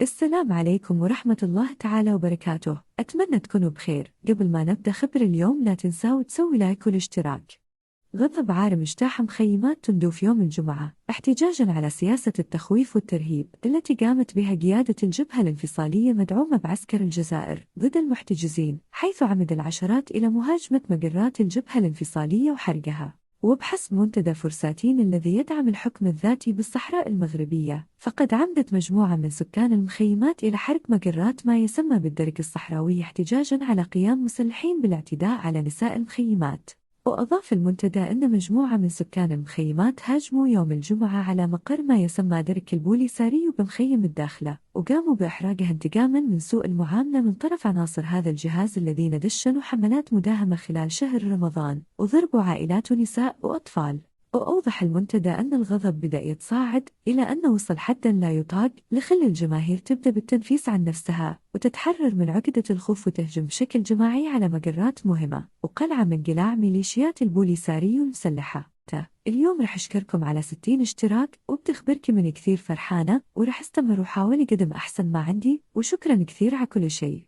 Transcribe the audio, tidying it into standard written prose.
السلام عليكم ورحمة الله تعالى وبركاته. أتمنى تكونوا بخير. قبل ما نبدأ خبر اليوم لا تنسوا تسوي لايك والاشتراك. غضب عارم اجتاح مخيمات تندوف يوم الجمعة احتجاجاً على سياسة التخويف والترهيب التي قامت بها قيادة الجبهة الانفصالية مدعومة بعسكر الجزائر ضد المحتجزين، حيث عمد العشرات إلى مهاجمة مقرات الجبهة الانفصالية وحرقها. وبحسب منتدى فرساتين الذي يدعم الحكم الذاتي بالصحراء المغربية، فقد عمدت مجموعة من سكان المخيمات إلى حرق مقرات ما يسمى بالدرك الصحراوي احتجاجاً على قيام مسلحين بالاعتداء على نساء المخيمات. وأضاف المنتدى أن مجموعة من سكان المخيمات هاجموا يوم الجمعة على مقر ما يسمى درك البوليساري بمخيم الداخلة، وقاموا بإحراقه انتقاماً من سوء المعاملة من طرف عناصر هذا الجهاز الذين دشنوا حملات مداهمة خلال شهر رمضان وضربوا عائلات ونساء وأطفال. وأوضح المنتدى أن الغضب بدأ يتصاعد إلى أن وصل حداً لا يطاق لخلي الجماهير تبدأ بالتنفيس عن نفسها وتتحرر من عقدة الخوف وتهجم بشكل جماعي على مقرات مهمة وقلعة من قلاع ميليشيات البوليساري المسلحة. اليوم رح أشكركم على 60 اشتراك وبتخبركم من كثير فرحانة ورح استمر وحاول أقدم أحسن ما عندي، وشكراً كثير على كل شيء.